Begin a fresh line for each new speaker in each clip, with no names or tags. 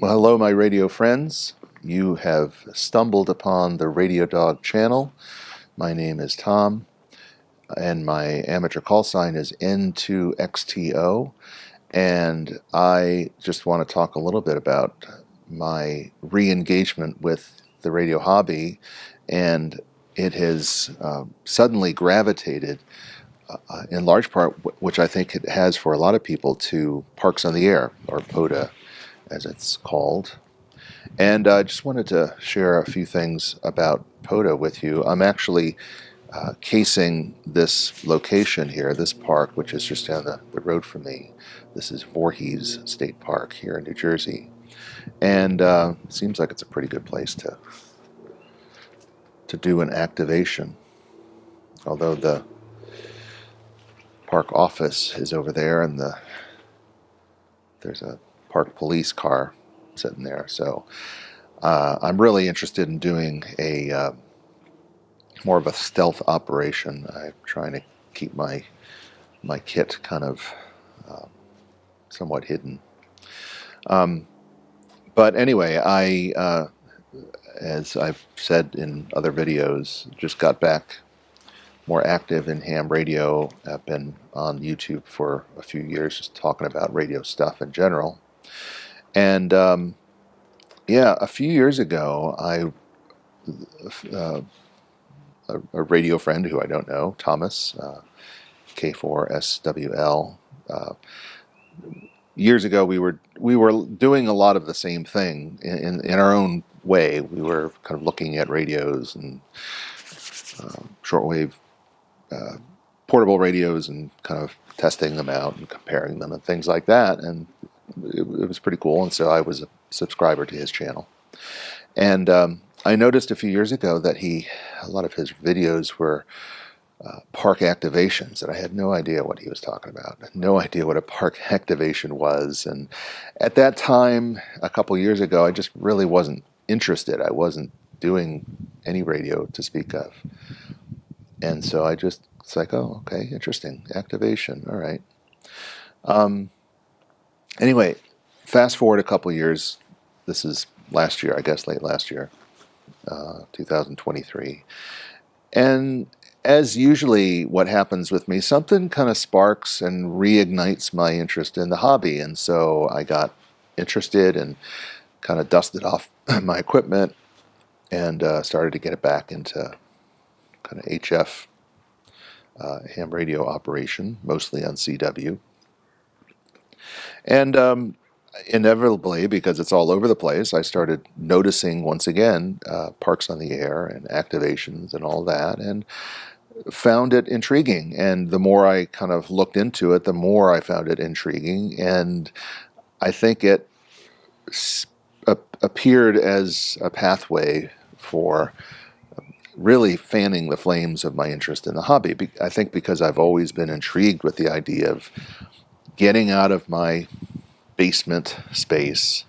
Well, hello, my radio friends. You have stumbled upon the Radio Dog channel. My name is Tom, and my amateur call sign is N2XTO. And I just want to talk a little bit about my re-engagement with the radio hobby, and it has suddenly gravitated, in large part, which I think it has for a lot of people, to Parks on the Air, or POTA as it's called. And I just wanted to share a few things about POTA with you. I'm actually casing this location here, this park, which is just down the road from me. This is Voorhees State Park here in New Jersey. And it seems like it's a pretty good place to do an activation. Although the park office is over there, and there's a park police car sitting there. So I'm really interested in doing a more of a stealth operation. I'm trying to keep my kit kind of somewhat hidden. But anyway, I, as I've said in other videos, just got back more active in ham radio. I've been on YouTube for a few years just talking about radio stuff in general. And yeah, a few years ago, a radio friend who I don't know, Thomas, K4SWL, years ago we were doing a lot of the same thing in our own way. We were kind of looking at radios and shortwave portable radios and kind of testing them out and comparing them and things like that, and it was pretty cool. And so I was a subscriber to his channel, and I noticed a few years ago that a lot of his videos were park activations, and I had no idea what he was talking about. No idea what a park activation was. And at that time, a couple years ago, I just really wasn't interested. I wasn't doing any radio to speak of. And so it's like, oh, okay, interesting. Activation, all right. Anyway, fast forward a couple years. This is last year, I guess, late last year, 2023. And as usually what happens with me, something kind of sparks and reignites my interest in the hobby. And so I got interested and kind of dusted off my equipment and started to get it back into kind of HF ham radio operation, mostly on CW. And inevitably, because it's all over the place, I started noticing once again parks on the air and activations and all that, and found it intriguing. And the more I kind of looked into it, the more I found it intriguing. And I think it appeared as a pathway for really fanning the flames of my interest in the hobby. I think because I've always been intrigued with the idea of getting out of my basement space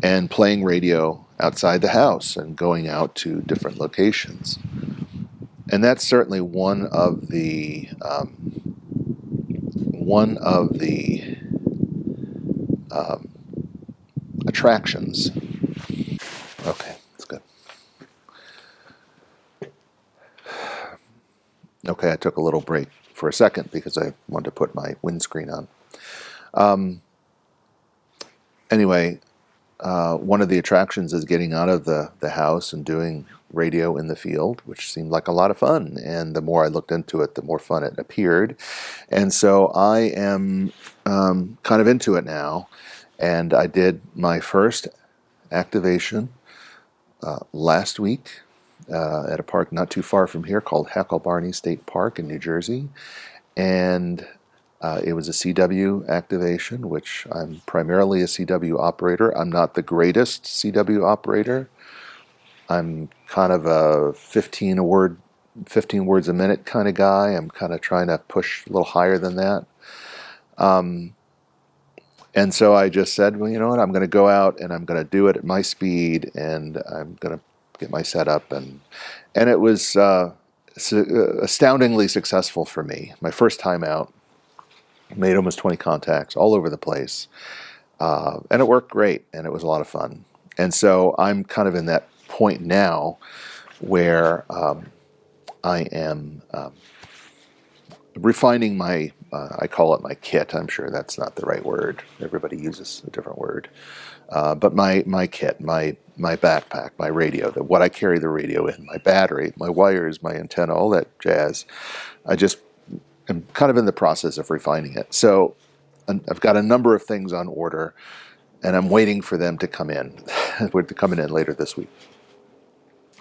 and playing radio outside the house and going out to different locations. And that's certainly one of the attractions. Okay, that's good. Okay, I took a little break for a second because I wanted to put my windscreen on. Anyway, one of the attractions is getting out of the house and doing radio in the field, which seemed like a lot of fun. And the more I looked into it, the more fun it appeared. And so I am kind of into it now. And I did my first activation last week at a park not too far from here called Hackle-Barney State Park in New Jersey. And it was a CW activation, which I'm primarily a CW operator. I'm not the greatest CW operator. I'm kind of a 15 words a minute kind of guy. I'm kind of trying to push a little higher than that. And so I just said, well, you know what, I'm going to go out and I'm going to do it at my speed, and I'm going to get my setup. And it was astoundingly successful for me. My first time out, made almost 20 contacts all over the place. And it worked great, and it was a lot of fun. And so I'm kind of in that point now where I am refining my, I call it my kit. I'm sure that's not the right word. Everybody uses a different word. But my kit, my backpack, my radio, what I carry the radio in, my battery, my wires, my antenna, all that jazz. I just am kind of in the process of refining it. So I've got a number of things on order, and I'm waiting for them to come in. They're coming in later this week.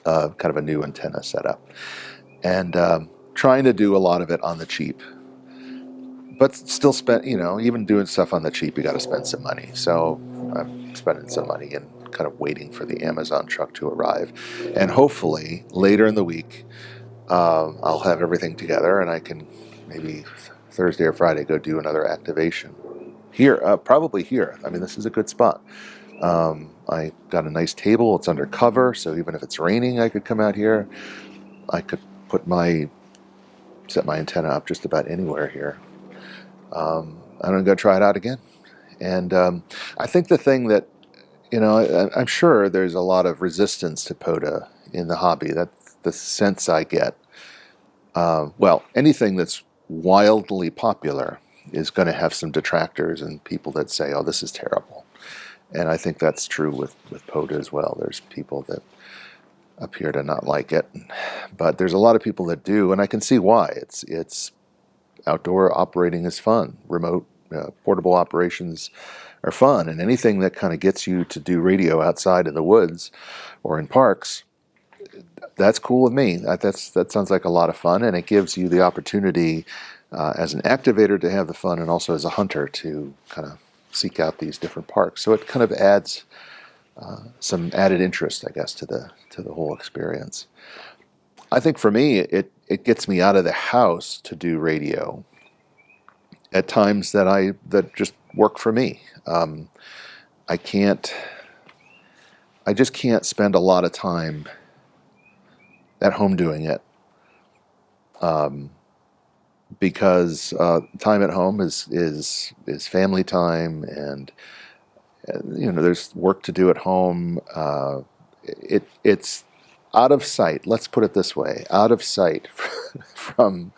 Kind of a new antenna setup, and trying to do a lot of it on the cheap. But still spend, even doing stuff on the cheap, you got to spend some money. So I'm spending some money and kind of waiting for the Amazon truck to arrive. And hopefully later in the week, I'll have everything together and I can maybe Thursday or Friday go do another activation here, probably here. I mean, this is a good spot. I got a nice table. It's under cover, so even if it's raining, I could come out here. I could set my antenna up just about anywhere here. I'm going to go try it out again. And I think the thing that, I'm sure there's a lot of resistance to POTA in the hobby. That's the sense I get. Well, anything that's wildly popular is going to have some detractors and people that say, oh, this is terrible. And I think that's true with POTA as well. There's people that appear to not like it. But there's a lot of people that do, and I can see why. It's outdoor operating is fun. Remote, portable operations are fun, and anything that kind of gets you to do radio outside in the woods or in parks, that's cool with me. That sounds like a lot of fun, and it gives you the opportunity as an activator to have the fun, and also as a hunter to kind of seek out these different parks. So it kind of adds some added interest, I guess, to the whole experience. I think for me, it gets me out of the house to do radio at times that just work for me. I just can't spend a lot of time at home doing it, because time at home is family time, and there's work to do at home. It's out of sight. Let's put it this way: out of sight from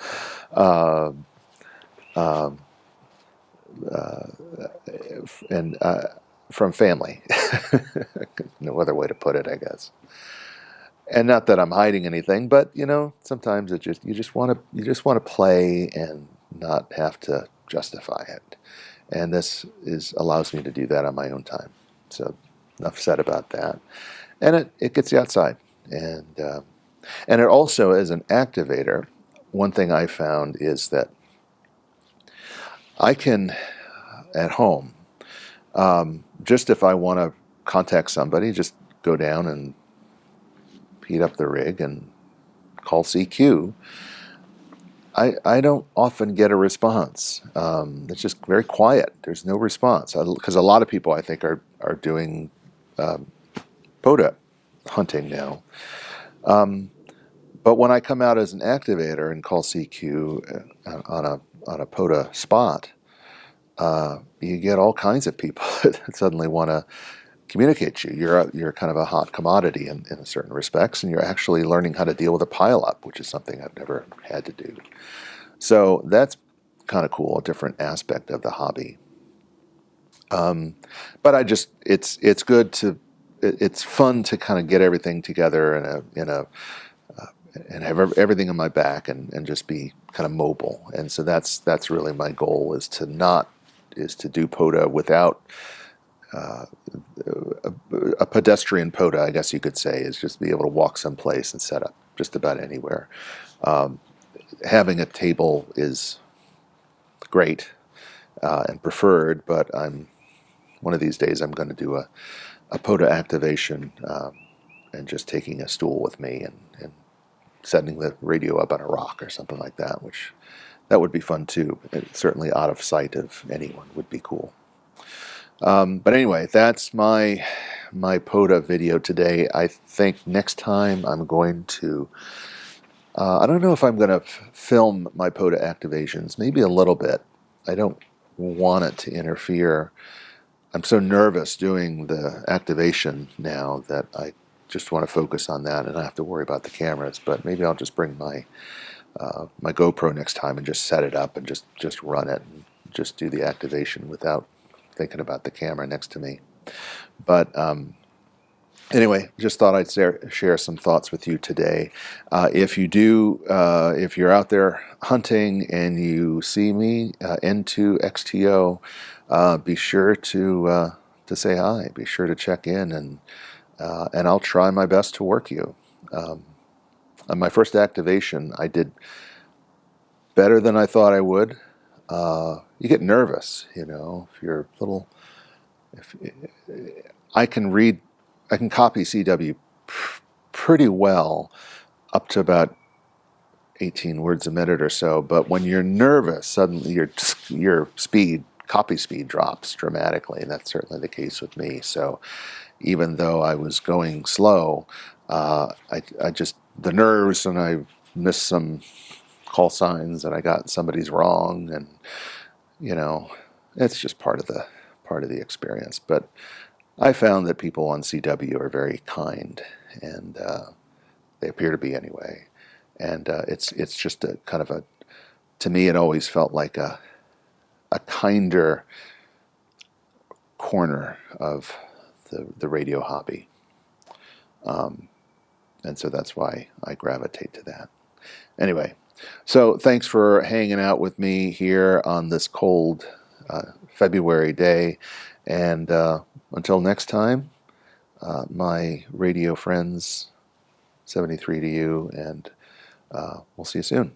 from family. No other way to put it, I guess. And not that I'm hiding anything, but sometimes you just want to play and not have to justify it. And this allows me to do that on my own time. So enough said about that. And it gets you outside, and it also, as an activator, one thing I found is that I can, at home, just if I want to contact somebody, just go down and heat up the rig and call CQ. I don't often get a response. It's just very quiet. There's no response, because a lot of people, I think, are doing POTA hunting now. But when I come out as an activator and call CQ on a POTA spot, you get all kinds of people that suddenly want to communicate you. You're kind of a hot commodity in certain respects, and you're actually learning how to deal with a pileup, which is something I've never had to do. So that's kind of cool, a different aspect of the hobby. But it's good it's fun to kind of get everything together and have everything on my back and just be kind of mobile. And so that's really my goal, is to do POTA without a pedestrian POTA, I guess you could say, is just be able to walk someplace and set up just about anywhere. Having a table is great and preferred, but one of these days I'm going to do a POTA activation and just taking a stool with me and setting the radio up on a rock or something like that, which that would be fun too. Certainly out of sight of anyone would be cool. But anyway, that's my POTA video today. I think next time I'm going to, I don't know if I'm going to film my POTA activations, maybe a little bit. I don't want it to interfere I'm so nervous doing the activation now that I just want to focus on that and not have to worry about the cameras. But maybe I'll just bring my GoPro next time and just set it up and just run it and just do the activation without thinking about the camera next to me. But anyway, just thought I'd share some thoughts with you today. If you're out there hunting and you see me into XTO, be sure to say hi. Be sure to check in, and I'll try my best to work you. On my first activation, I did better than I thought I would. You get nervous, if you're a little. If I can copy CW pretty well up to about 18 words a minute or so. But when you're nervous, suddenly your copy speed drops dramatically, and that's certainly the case with me. So even though I was going slow, I just the nerves, and I missed some call signs, and I got somebody's wrong, and it's just part of the experience. But I found that people on CW are very kind, and they appear to be anyway. And it's just a kind of to me, it always felt like a kinder corner of the radio hobby. And so that's why I gravitate to that. Anyway, so thanks for hanging out with me here on this cold February day. And until next time, my radio friends, 73 to you, and we'll see you soon.